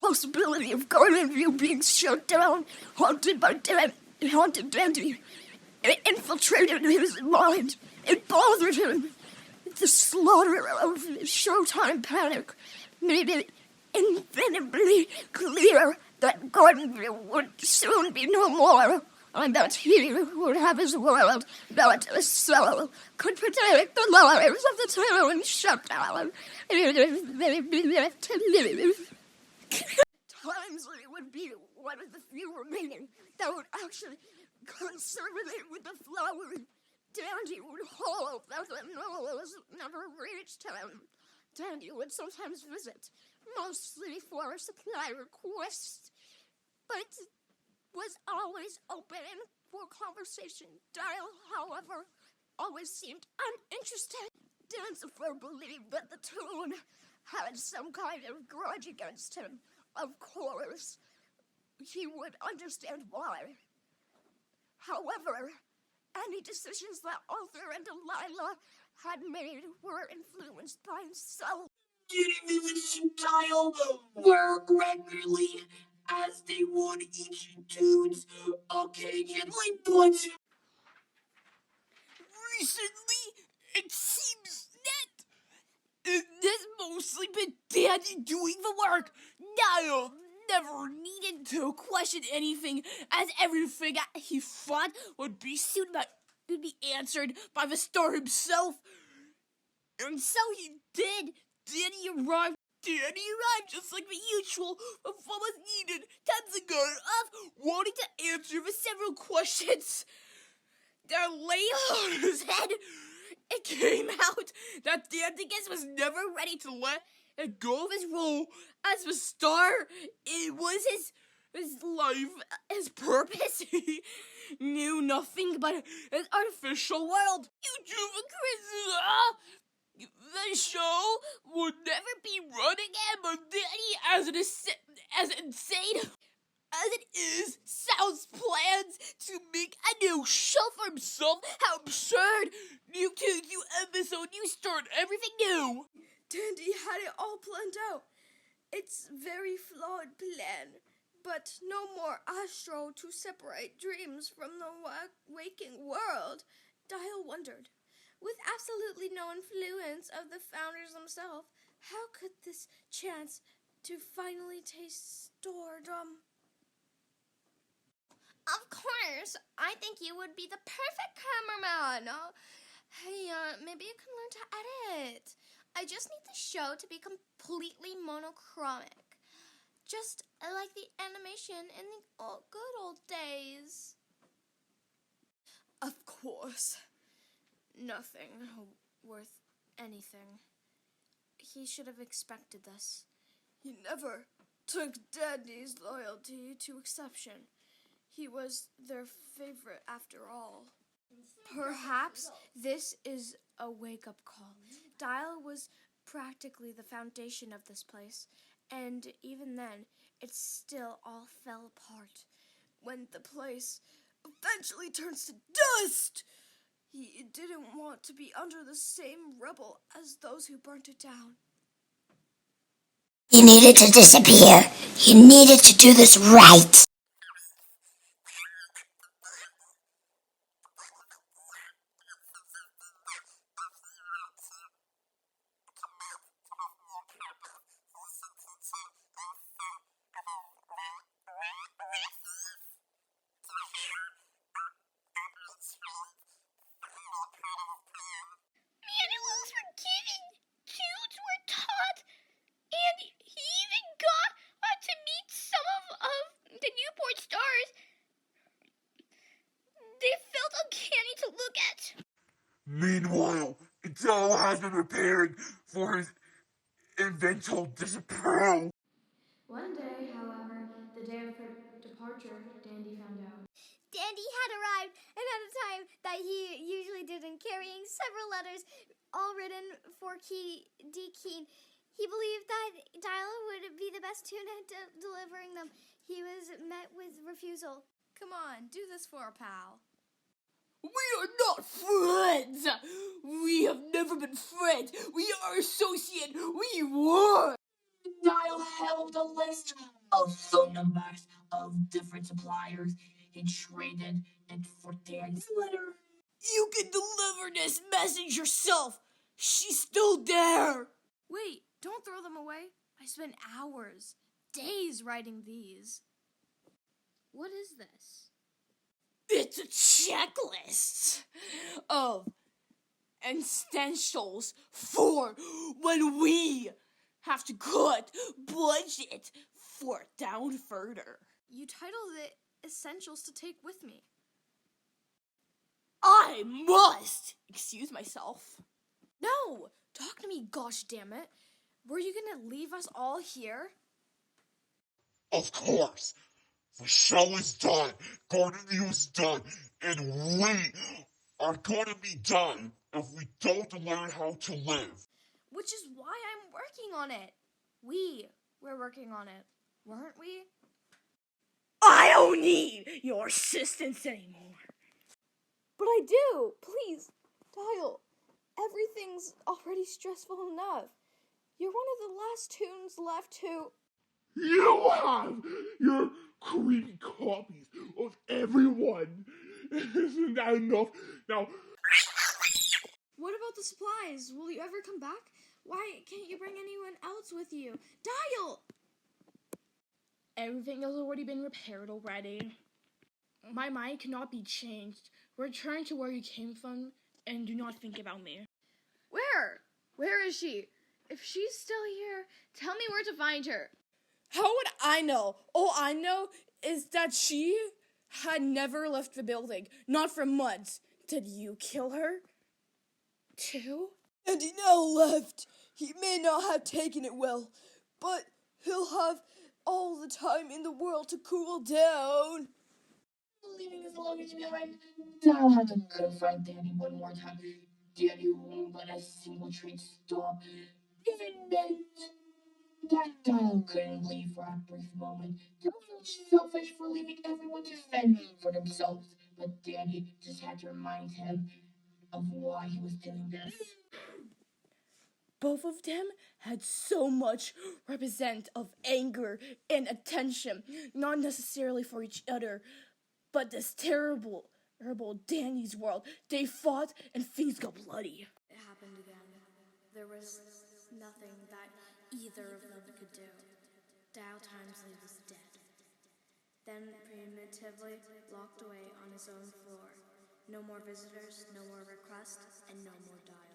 possibility of Garden View being shut down, haunted Dandy. It infiltrated his mind. It bothered him. The slaughter of Showtime Panic made it infinitely clear that Gardenview would soon be no more, and that he would have his world not a soul could predict the lives of the town shutdown. They'd be left to live. Times when it would be one of the few remaining that would actually conservate with the flowers. Dandy would hope that the knowles never reached him. Dandy would sometimes visit, mostly for supply requests, but was always open for conversation. Dial, however, always seemed uninterested. Danzifer believed that the toon had some kind of grudge against him. Of course, he would understand why. However, any decisions that Arthur and Delilah had made were influenced by himself. Getting visits to Dial were regularly, as they would each tunes occasionally, but recently it seems that it has mostly been Dandy doing the work. Dial never needed to question anything, as everything he thought would be answered by the star himself. And so he did. Danny arrived just like the usual of what was needed. Tenzinger of wanting to answer the several questions that lay on his head. It came out that Dandigus was never ready to let go of his role as the star. It was his life, his purpose. He knew nothing but an artificial world. You drew the Chris. The show would never be run again, but Danny, as insane as it is, Sal's plans to make a new show for himself. How absurd! New episode, new start, everything new. Dandy had it all planned out. It's very flawed plan, but no more Astro to separate dreams from the waking world. Dial wondered. With absolutely no influence of the founders themselves, how could this chance to finally taste stardom? Of course, I think you would be the perfect cameraman. Hey, maybe you can learn to edit. I just need the show to be completely monochromatic, just like the animation in the good old days. Of course. Nothing worth anything. He should have expected this. He never took Dandy's loyalty to exception. He was their favorite after all. Perhaps this is a wake-up call. Dial was practically the foundation of this place, and even then, it still all fell apart. When the place eventually turns to dust, he didn't want to be under the same rubble as those who burnt it down. He needed to disappear. He needed to do this right. Manuals were given, tunes were taught, and he even got to meet some of the Newport stars. They felt uncanny to look at. Meanwhile, Dial has been preparing for his eventual disappearance. One day, however, the day of departure, Dandy found out. Dandy had arrived, and at a time that he usually didn't, carrying several letters, all written for Keen. He believed that Dial would be the best tune at delivering them. He was met with refusal. Come on, do this for a pal. We are not friends! We have never been friends! We are associates! We were! Dial held a list of phone numbers of different suppliers and traded it for Dan's letter. You can deliver this message yourself. She's still there. Wait, don't throw them away. I spent hours, days writing these. What is this? It's a checklist of essentials for when we have to cut budget for down further. You titled it Essentials to Take With Me. I must excuse myself. No! Talk to me, gosh damn it. Were you gonna leave us all here? Of course. The show is done. Garden View is done. And we are gonna be done if we don't learn how to live. Which is why I'm working on it. We were working on it, weren't we? I don't need your assistance anymore. But I do! Please, Dial. Everything's already stressful enough. You're one of the last tunes left who... You have your creepy copies of everyone. Isn't that enough? Now, What about the supplies? Will you ever come back? Why can't you bring anyone else with you? Dial! Everything has already been repaired already. My mind cannot be changed. Return to where you came from and do not think about me. Where? Where is she? If she's still here, tell me where to find her. How would I know? All I know is that she had never left the building. Not for months. Did you kill her? Too? And he now left. He may not have taken it well, but he'll have all the time in the world to cool down. Leaving his luggage behind, Dial had to confront Danny one more time. Danny won't let a single train stop. Even meant that Dial couldn't leave for a brief moment. Dial felt selfish for leaving everyone to fend for themselves, but Danny just had to remind him of why he was doing this. Both of them had so much represent of anger and attention, not necessarily for each other, but this terrible Danny's world. They fought and things got bloody. It happened again. There was nothing that either of them could do. Dial Timesley was dead. Then primitively locked away on his own floor. No more visitors, no more requests, and no more Dial.